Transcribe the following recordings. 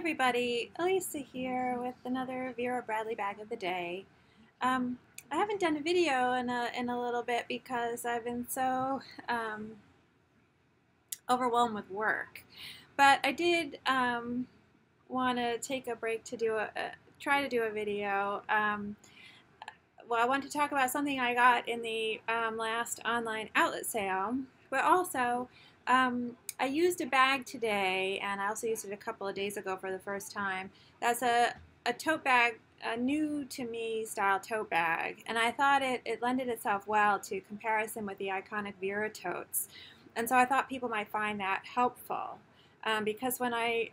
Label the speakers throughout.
Speaker 1: everybody, Elisa here with another Vera Bradley bag of the day. I haven't done a video in a little bit because I've been so overwhelmed with work. But I did want to take a break to try to do a video. Well, I want to talk about something I got in the last online outlet sale, but also I used a bag today, and I also used it a couple of days ago for the first time. That's a tote bag, a new to me style tote bag, and I thought it lended itself well to comparison with the Iconic Vera totes, and so I thought people might find that helpful because when I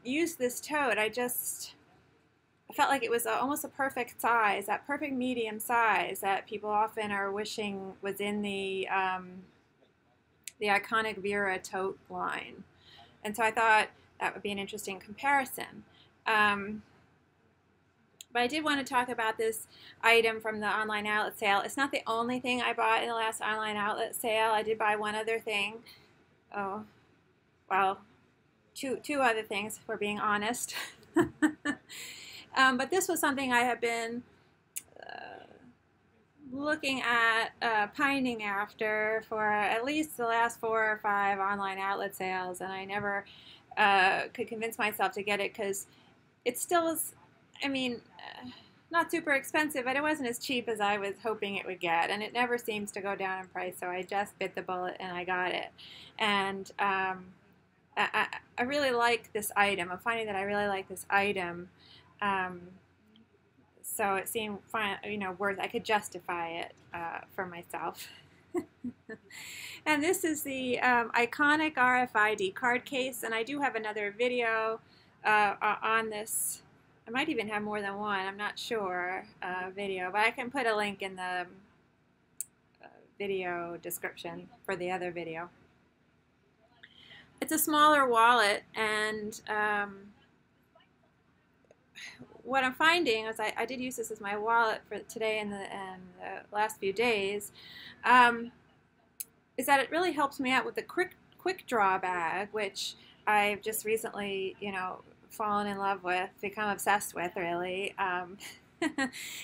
Speaker 1: used this tote, I felt like it was almost a perfect size, that perfect medium size that people often are wishing was in the Iconic Vera tote line. And so I thought that would be an interesting comparison. But I did want to talk about this item from the online outlet sale. It's not the only thing I bought in the last online outlet sale. I did buy one other thing. Oh, well, two other things, if we're being honest. But this was something I have been looking at, pining after for at least the last 4 or 5 online outlet sales, and I never could convince myself to get it because it still is, I mean, not super expensive, but it wasn't as cheap as I was hoping it would get, and it never seems to go down in price, so I just bit the bullet and I got it. And I really like this item. I'm finding that I really like this item. So it seemed fine, worth. I could justify it for myself. And this is the Iconic Rfid card case, and I do have another video on this. I might even have more than one. I'm not sure video, but I can put a link in the video description for the other video. It's a smaller wallet, and what I'm finding is I did use this as my wallet for today and the last few days, is that it really helps me out with the quick draw bag, which I've just recently, fallen in love with, become obsessed with, really. And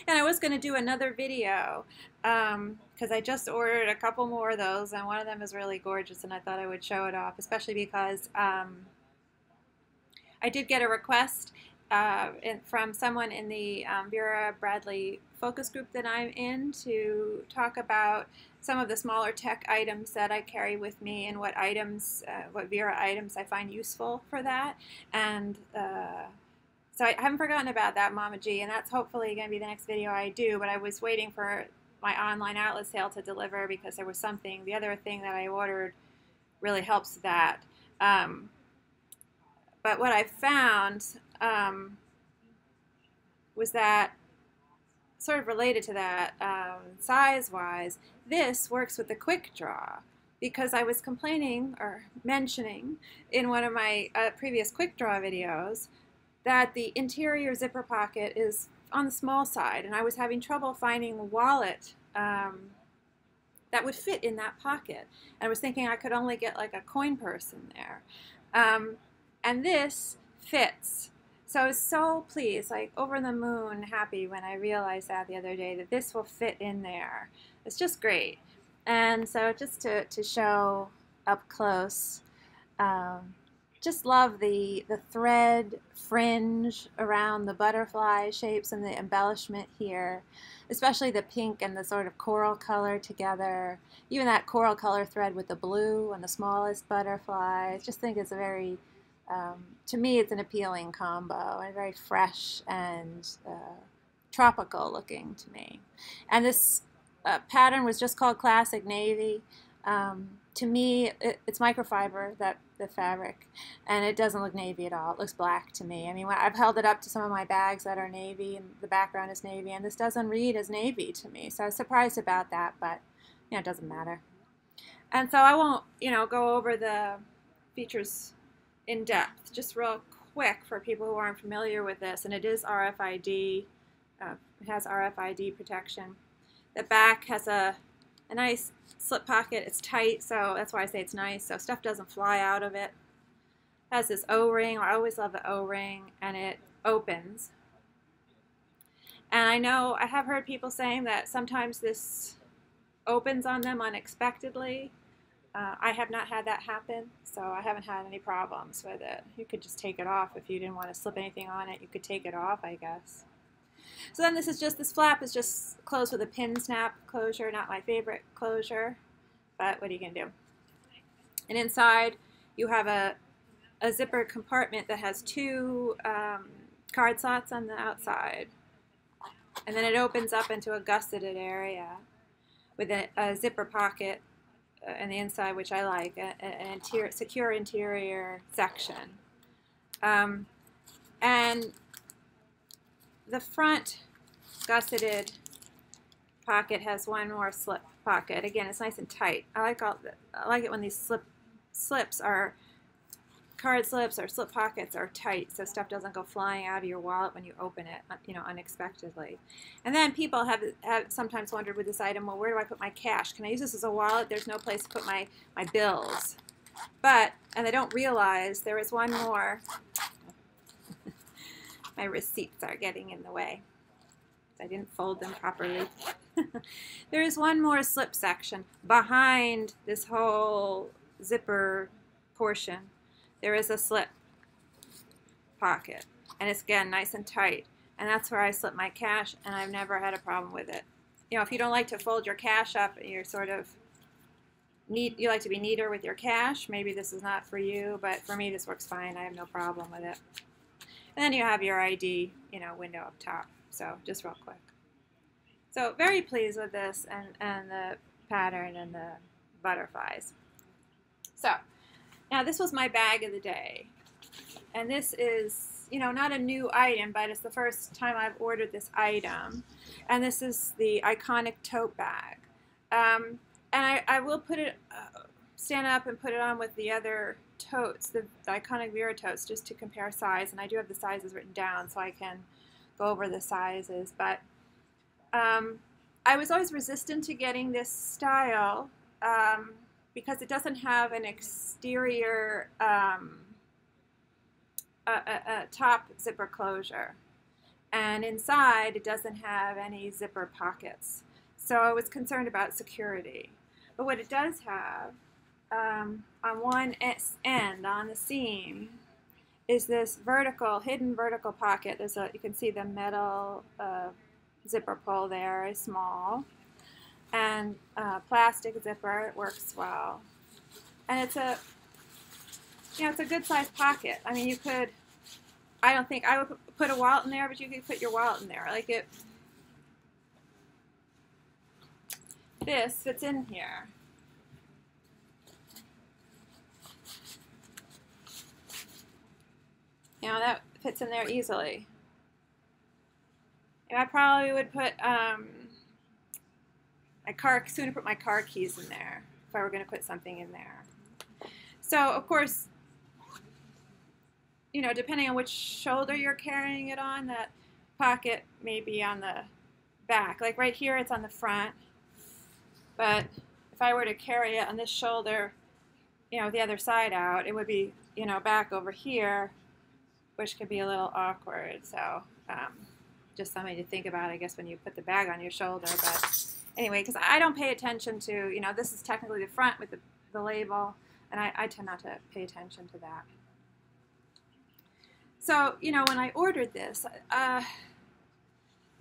Speaker 1: I was going to do another video because I just ordered a couple more of those, and one of them is really gorgeous, and I thought I would show it off, especially because I did get a request from someone in the Vera Bradley focus group that I'm in to talk about some of the smaller tech items that I carry with me and what items, what Vera items I find useful for that. And so I haven't forgotten about that, Mama G, and that's hopefully going to be the next video I do, but I was waiting for my online outlet sale to deliver because there was something, the other thing that I ordered really helps that. But what I found was that, sort of related to that, size-wise, this works with the quick draw, because I was complaining or mentioning in one of my previous quick draw videos that the interior zipper pocket is on the small side, and I was having trouble finding a wallet that would fit in that pocket. And I was thinking I could only get like a coin purse in there. And this fits. So I was so pleased, like over the moon happy when I realized that the other day, that this will fit in there. It's just great. And so just to show up close, just love the thread fringe around the butterfly shapes and the embellishment here, especially the pink and the sort of coral color together. Even that coral color thread with the blue and the smallest butterfly. I just think it's a very, to me, it's an appealing combo and very fresh and tropical looking to me. And this pattern was just called Classic Navy. To me, it's microfiber, the fabric, and it doesn't look navy at all. It looks black to me. I mean, I've held it up to some of my bags that are navy, and the background is navy, and this doesn't read as navy to me. So I was surprised about that, but it doesn't matter. And so I won't, go over the features in depth. Just real quick for people who aren't familiar with this, and it is RFID. It has RFID protection. The back has a nice slip pocket. It's tight, so that's why I say it's nice, so stuff doesn't fly out of it. has this O-ring. I always love the O-ring, and it opens. And I know I have heard people saying that sometimes this opens on them unexpectedly. I have not had that happen, so I haven't had any problems with it. You could just take it off if you didn't want to slip anything on it. You could take it off, I guess. So then this flap is just closed with a pin snap closure, not my favorite closure, but what are you going to do? And inside you have a zipper compartment that has two card slots on the outside. And then it opens up into a gusseted area with a zipper pocket on the inside, which I like, an secure interior section. And the front gusseted pocket has one more slip pocket. Again, it's nice and tight. I like it when these slips are card slips or slip pockets are tight, so stuff doesn't go flying out of your wallet when you open it, unexpectedly. And then people have sometimes wondered with this item, well, where do I put my cash? Can I use this as a wallet? There's no place to put my bills. And they don't realize there is one more. My receipts are getting in the way. I didn't fold them properly. There is one more slip section behind this whole zipper portion. There is a slip pocket, and it's, again, nice and tight, and that's where I slip my cash, and I've never had a problem with it. If you don't like to fold your cash up, you're sort of you like to be neater with your cash, maybe this is not for you, but for me this works fine. I have no problem with it. And then you have your ID, window up top. So just real quick. So very pleased with this and the pattern and the butterflies. So now this was my bag of the day. And this is, not a new item, but it's the first time I've ordered this item. And this is the Iconic Tote Bag. And I will put it, stand up and put it on with the other totes, the Iconic Vera totes, just to compare size. And I do have the sizes written down so I can go over the sizes. But I was always resistant to getting this style because it doesn't have an exterior top zipper closure. And inside it doesn't have any zipper pockets. So I was concerned about security. But what it does have on one end, on the seam, is this hidden vertical pocket. You can see the metal zipper pull there is small, and plastic zipper. It works well, and it's a good sized pocket. I mean, you could. I don't think I would put a wallet in there, but you could put your wallet in there. Like it. This fits in here. That fits in there easily. And I probably would put sooner put my car keys in there if I were going to put something in there. So of course, depending on which shoulder you're carrying it on, that pocket may be on the back. Like right here, it's on the front. But if I were to carry it on this shoulder, with the other side out, it would be, back over here, which could be a little awkward. So just something to think about, I guess, when you put the bag on your shoulder. But anyway, because I don't pay attention to, this is technically the front with the label, and I tend not to pay attention to that. So, when I ordered this, I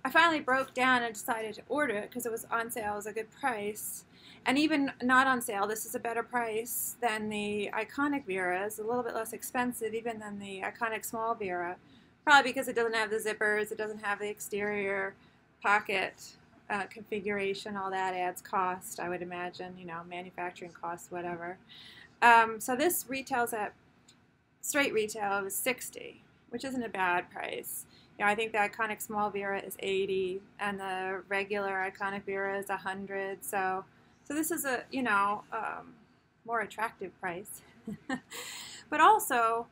Speaker 1: finally broke down and decided to order it because it was on sale. It was a good price. And even not on sale, this is a better price than the Iconic Vera. It's a little bit less expensive even than the Iconic Small Vera. Probably because it doesn't have the zippers, it doesn't have the exterior pocket configuration. All that adds cost, I would imagine, manufacturing costs, whatever. So this retails at, straight retail is $60, which isn't a bad price. I think the Iconic Small Vera is $80, and the regular Iconic Vera is $100. So this is a more attractive price. But also,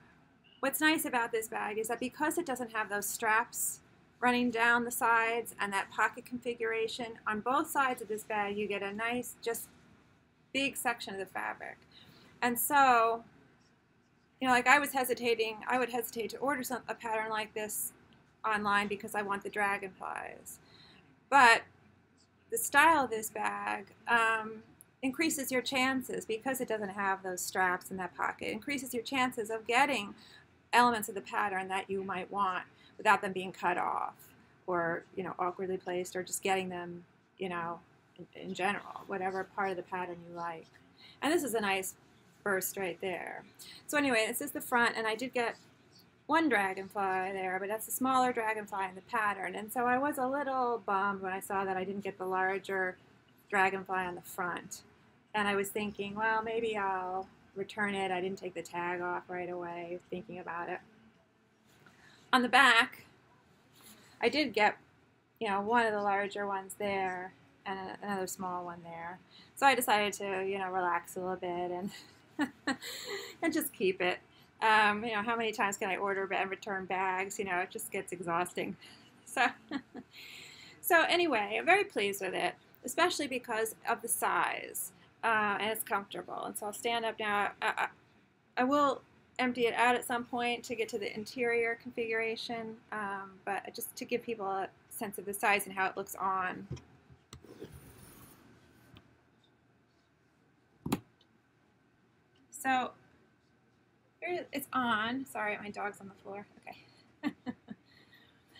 Speaker 1: what's nice about this bag is that because it doesn't have those straps running down the sides and that pocket configuration, on both sides of this bag you get a nice, just big section of the fabric. And so you know, like I would hesitate to order a pattern like this online because I want the dragonflies. But the style of this bag increases your chances, because it doesn't have those straps in that pocket, increases your chances of getting elements of the pattern that you might want without them being cut off or, you know, awkwardly placed, or just getting them, you know, in general, whatever part of the pattern you like. And this is a nice burst right there. So anyway, this is the front, and I did get one dragonfly there, but that's a smaller dragonfly in the pattern. And so I was a little bummed when I saw that I didn't get the larger dragonfly on the front. And I was thinking, well, maybe I'll return it. I didn't take the tag off right away, thinking about it. On the back, I did get, you know, one of the larger ones there and another small one there. So I decided to, you know, relax a little bit and and just keep it. You know, how many times can I order and return bags? You know, it just gets exhausting. So anyway, I'm very pleased with it, especially because of the size, and it's comfortable. And so I'll stand up now. I will empty it out at some point to get to the interior configuration, but just to give people a sense of the size and how it looks on. So here it's on. Sorry, my dog's on the floor. Okay.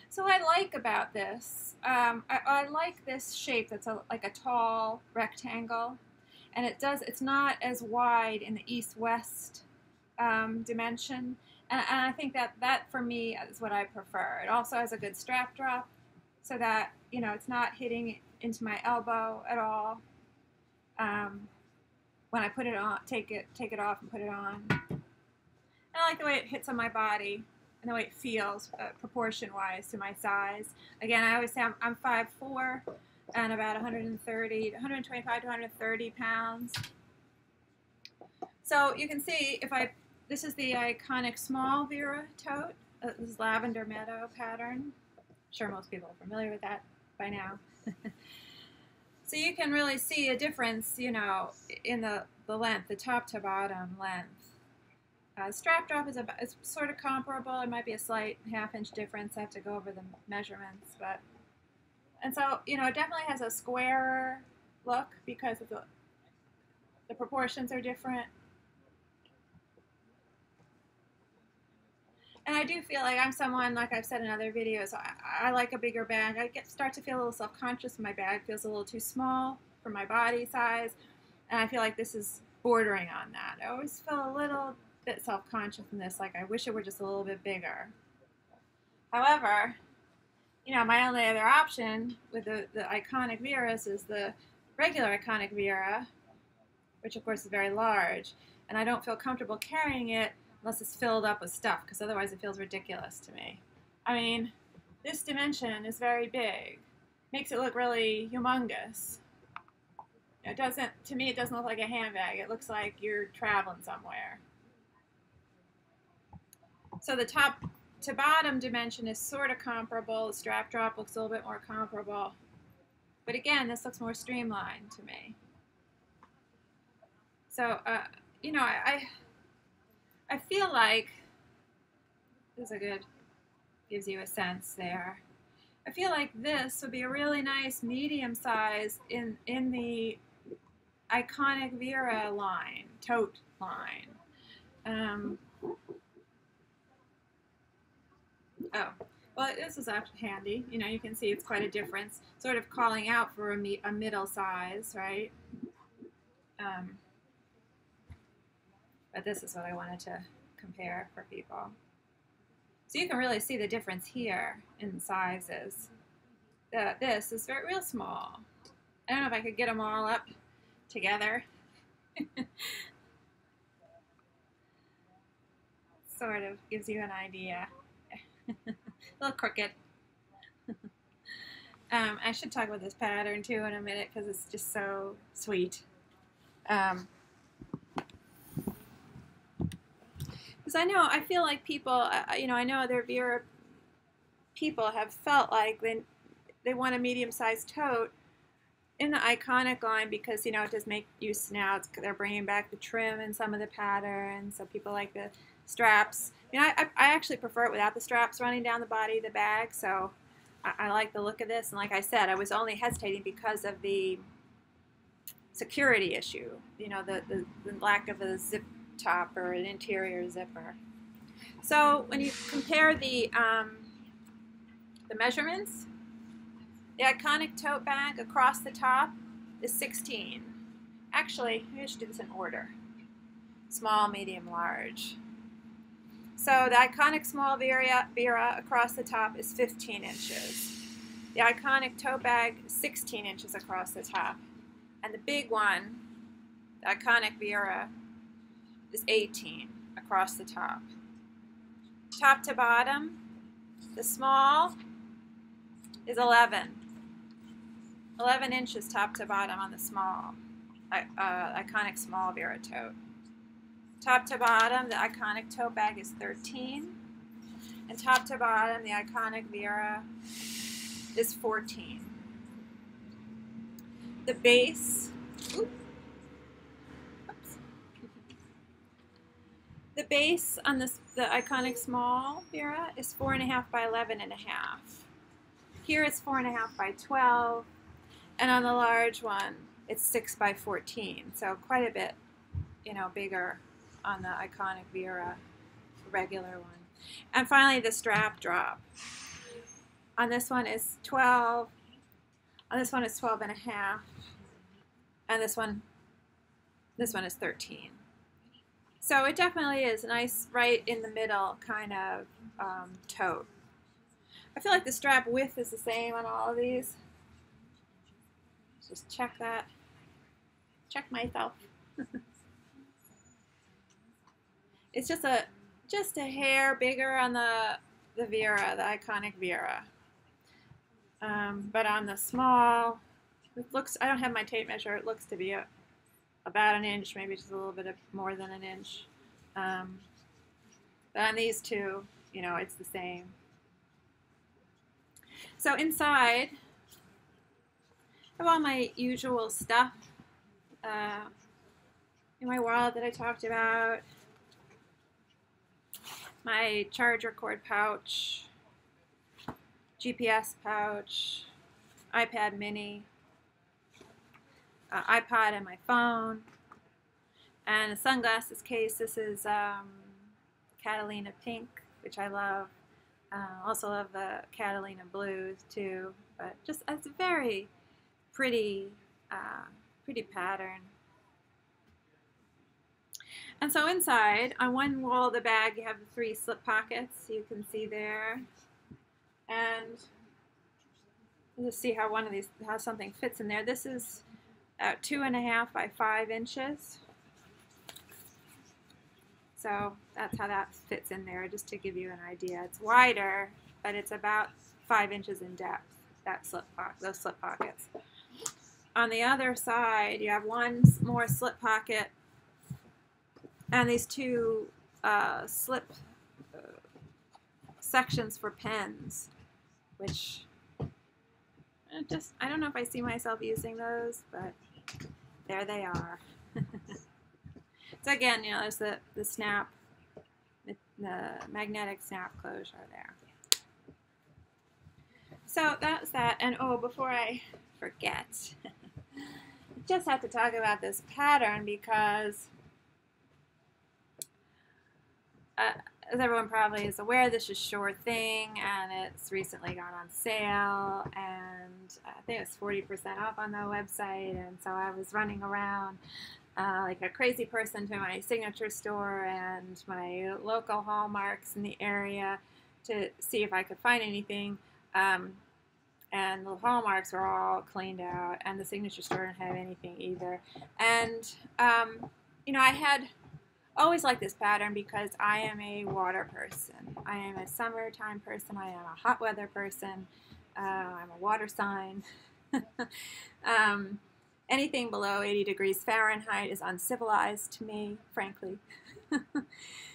Speaker 1: So what I like about this, I like this shape that's like a tall rectangle, and it's not as wide in the east-west dimension, and I think that for me is what I prefer. It also has a good strap drop, so that, you know, it's not hitting into my elbow at all. When I put it on, take it off and put it on. I like the way it hits on my body and the way it feels proportion-wise to my size. Again, I always say I'm 5'4" and about 125 to 130 pounds. So you can see this is the Iconic small Vera tote. This is lavender meadow pattern. I'm sure most people are familiar with that by now. So you can really see a difference, you know, in the length, the top to bottom length. Strap drop is sort of comparable. It might be a slight half-inch difference. I have to go over the measurements, and so, you know, it definitely has a squarer look because of the proportions are different. And I do feel like I'm someone, like I've said in other videos, I like a bigger bag. I start to feel a little self-conscious when my bag feels a little too small for my body size, and I feel like this is bordering on that. I always feel a little bit self-conscious in this, like I wish it were just a little bit bigger. However, you know, my only other option with the Iconic Veras is the regular Iconic Vera, which of course is very large, and I don't feel comfortable carrying it unless it's filled up with stuff, because otherwise it feels ridiculous to me. I mean, this dimension is very big. Makes it look really humongous. It doesn't, to me, it doesn't look like a handbag. It looks like you're traveling somewhere. So the top to bottom dimension is sort of comparable. The strap drop looks a little bit more comparable. But again, this looks more streamlined to me. So, you know, I feel like, this is a good, gives you a sense there. I feel like this would be a really nice medium size in the Iconic Vera line, tote line. Oh, well, this is actually handy. You know, you can see it's quite a difference. Sort of calling out for a middle size, right? But this is what I wanted to compare for people. So you can really see the difference here in sizes. This is real small. I don't know if I could get them all up together. Sort of gives you an idea. A little crooked. I should talk about this pattern too in a minute because it's just so sweet. Because I feel like people, you know, I know other Vera people have felt like they want a medium-sized tote in the Iconic line because, you know, it does make use now. They're bringing back the trim in some of the patterns, so people like the straps. You know, I actually prefer it without the straps running down the body of the bag, so I like the look of this. And like I said, I was only hesitating because of the security issue, you know, the lack of a zip top or an interior zipper. So when you compare the measurements, the Iconic Tote Bag across the top is 16. Actually, maybe I should do this in order. Small, medium, large. So the Iconic Small Vera across the top is 15 inches. The Iconic Tote Bag is 16 inches across the top. And the big one, the Iconic Vera, is 18 across the top. Top to bottom, the small is 11. 11 inches top to bottom on the small, Iconic Small Vera Tote. Top to bottom, the Iconic Tote Bag is 13. And top to bottom, the Iconic Vera is 14. The base, the base on the Iconic Small Vera is 4.5 by 11.5. Here it's 4.5 by 12. And on the large one, it's 6 by 14. So quite a bit, you know, bigger on the Iconic Vera, regular one. And finally, the strap drop. On this one is 12. On this one is 12.5. And this one is 13. So it definitely is a nice, right in the middle kind of tote. I feel like the strap width is the same on all of these. Just check that. Check myself. It's just a hair bigger on the Vera, the Iconic Vera. But on the small, it looks, I don't have my tape measure, it looks to be about an inch, maybe just a little bit more than an inch. But on these two, you know, it's the same. So inside, I have all my usual stuff in my wallet that I talked about. My charger cord pouch, GPS pouch, iPad mini, iPod and my phone, and a sunglasses case. This is Catalina Pink, which I love. Also love the Catalina Blues too, but just it's a very pretty pattern. And so inside, on one wall of the bag, you have the 3 slip pockets. You can see there, and you'll see how one of these, how something fits in there. This is 2.5 by 5 inches. So that's how that fits in there, just to give you an idea. It's wider, but it's about 5 inches in depth, that those slip pockets. On the other side, you have one more slip pocket and these 2 slip sections for pens, which I don't know if I see myself using those, but there they are. So again, you know, there's the snap, the magnetic snap closure there. So that's that. And oh, before I forget, I just have to talk about this pattern because as everyone probably is aware, this is Sure Thing, and it's recently gone on sale, and I think it's 40% off on the website, and so I was running around like a crazy person to my signature store and my local Hallmarks in the area to see if I could find anything, and the Hallmarks were all cleaned out, and the signature store didn't have anything either. And you know, I had always liked this pattern because I am a water person. I am a summertime person. I am a hot weather person. I'm a water sign. Anything below 80 degrees Fahrenheit is uncivilized to me, frankly.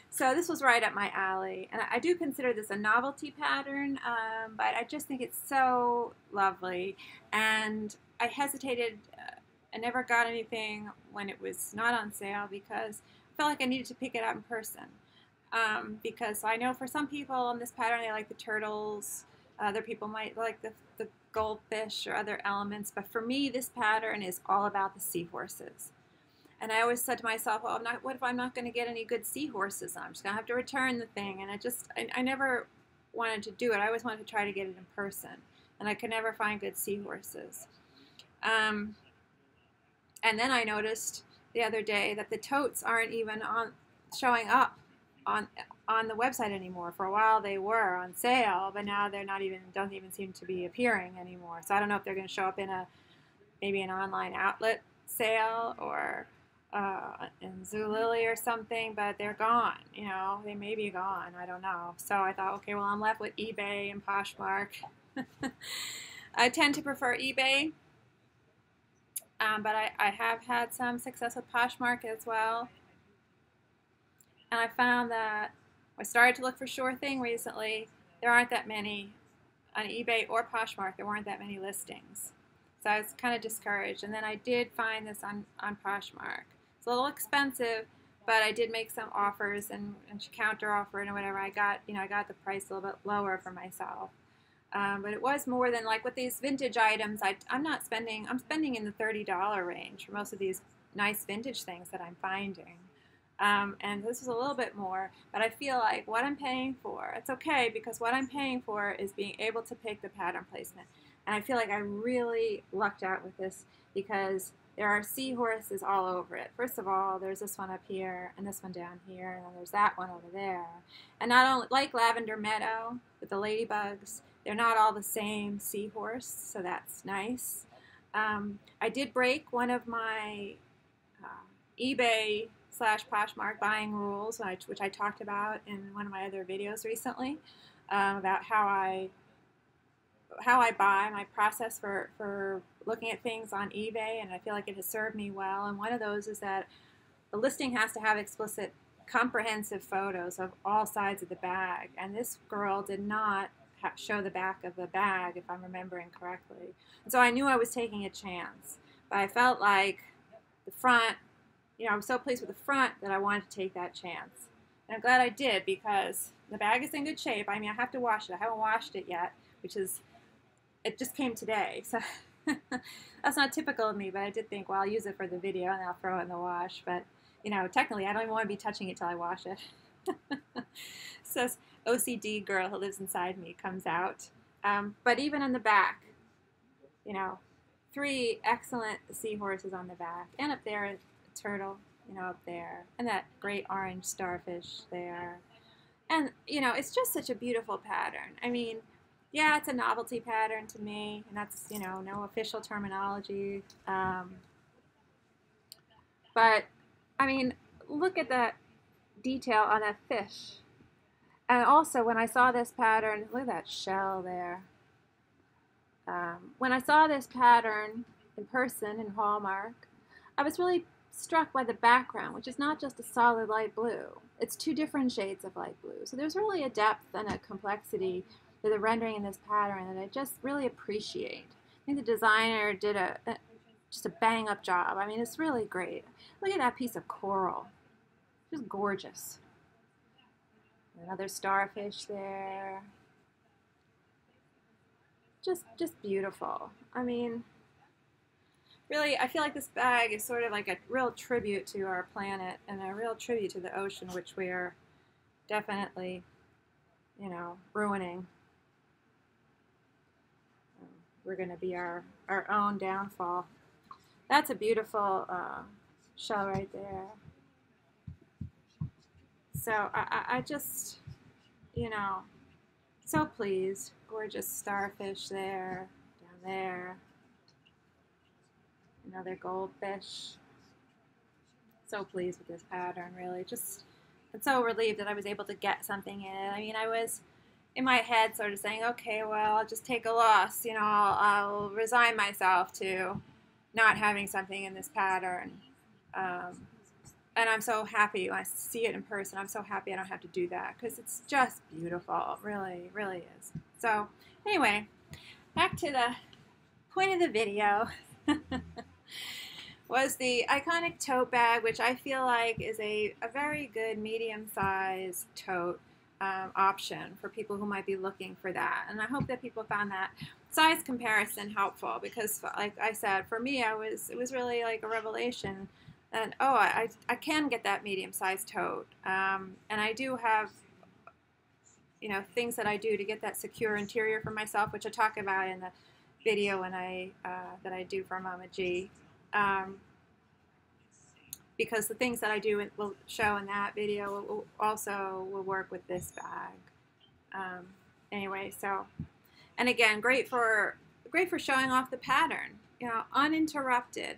Speaker 1: So this was right up my alley. And I do consider this a novelty pattern, but I just think it's so lovely. And I hesitated. I never got anything when it was not on sale because I felt like I needed to pick it up in person. because I know for some people on this pattern they like the turtles, other people might like the goldfish or other elements, but for me this pattern is all about the seahorses. And I always said to myself, well, what if I'm not going to get any good seahorses? I'm just going to have to return the thing. And I never wanted to do it. I always wanted to try to get it in person. And I could never find good seahorses. And then I noticed the other day that the totes aren't even showing up on the website anymore. For a while they were on sale, but now they're don't even seem to be appearing anymore. So I don't know if they're going to show up in maybe an online outlet sale or in Zulily or something, but they're gone. You know, they may be gone. I don't know. So I thought, okay, well, I'm left with eBay and Poshmark. I tend to prefer eBay, but I have had some success with Poshmark as well. And I found that I started to look for Sure Thing recently. There aren't that many on eBay or Poshmark. There weren't that many listings. So I was kind of discouraged. And then I did find this on Poshmark. It's a little expensive, but I did make some offers and she counter offered and whatever. I got the price a little bit lower for myself. But it was more than, like with these vintage items, I'm spending in the $30 range for most of these nice vintage things that I'm finding. And this is a little bit more, but I feel like what I'm paying for, it's okay, because what I'm paying for is being able to pick the pattern placement. And I feel like I really lucked out with this because there are seahorses all over it. First of all, there's this one up here and this one down here, and then there's that one over there. And not only, like Lavender Meadow with the ladybugs, they're not all the same seahorse, so that's nice. I did break one of my eBay / Poshmark buying rules, which I talked about in one of my other videos recently, about how I buy, my process for looking at things on eBay, and I feel like it has served me well. And one of those is that the listing has to have explicit, comprehensive photos of all sides of the bag. And this girl did not show the back of the bag, if I'm remembering correctly. And so I knew I was taking a chance. But I felt like the front, I was so pleased with the front that I wanted to take that chance. And I'm glad I did, because the bag is in good shape. I mean, I have to wash it. I haven't washed it yet, it just came today, so that's not typical of me, but I did think, well, I'll use it for the video and I'll throw it in the wash, but, technically I don't even want to be touching it till I wash it. So OCD girl who lives inside me comes out. But even in the back, 3 excellent seahorses on the back, and up there, a turtle, up there, and that great orange starfish there. And, it's just such a beautiful pattern. I mean, yeah, it's a novelty pattern to me, and that's, no official terminology. But, I mean, look at that detail on that fish. And also, when I saw this pattern, look at that shell there. When I saw this pattern in person in Hallmark, I was really struck by the background, which is not just a solid light blue. It's 2 different shades of light blue. So there's really a depth and a complexity to the rendering in this pattern that I just really appreciate. I think the designer did just a bang-up job. I mean, it's really great. Look at that piece of coral. Just gorgeous. Another starfish there. Just beautiful. I mean, really, I feel like this bag is sort of like a real tribute to our planet and a real tribute to the ocean, which we are definitely, ruining. We're going to be our own downfall. That's a beautiful shell right there. So I just, so pleased. Gorgeous starfish there, down there. Another goldfish. So pleased with this pattern, really. I'm so relieved that I was able to get something in it. I mean, I was in my head sort of saying, okay, well, I'll just take a loss. I'll resign myself to not having something in this pattern. And I'm so happy when I see it in person. I'm so happy I don't have to do that, because it's just beautiful. It really, really is. So anyway, back to the point of the video. was the Iconic Tote Bag, which I feel like is a very good medium-sized tote option for people who might be looking for that. And I hope that people found that size comparison helpful, because like I said, for me, it was really like a revelation that, oh, I can get that medium-sized tote. And I do have, you know, things that I do to get that secure interior for myself, which I talk about in the video when that I do for Mama G. Because the things that I do will show in that video will also work with this bag. Anyway, so, and again, great for showing off the pattern. You know, uninterrupted,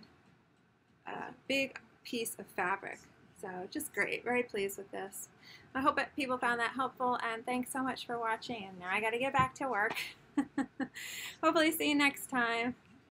Speaker 1: big piece of fabric. So just great. Very pleased with this. I hope that people found that helpful, and thanks so much for watching. And now I got to get back to work. Hopefully see you next time.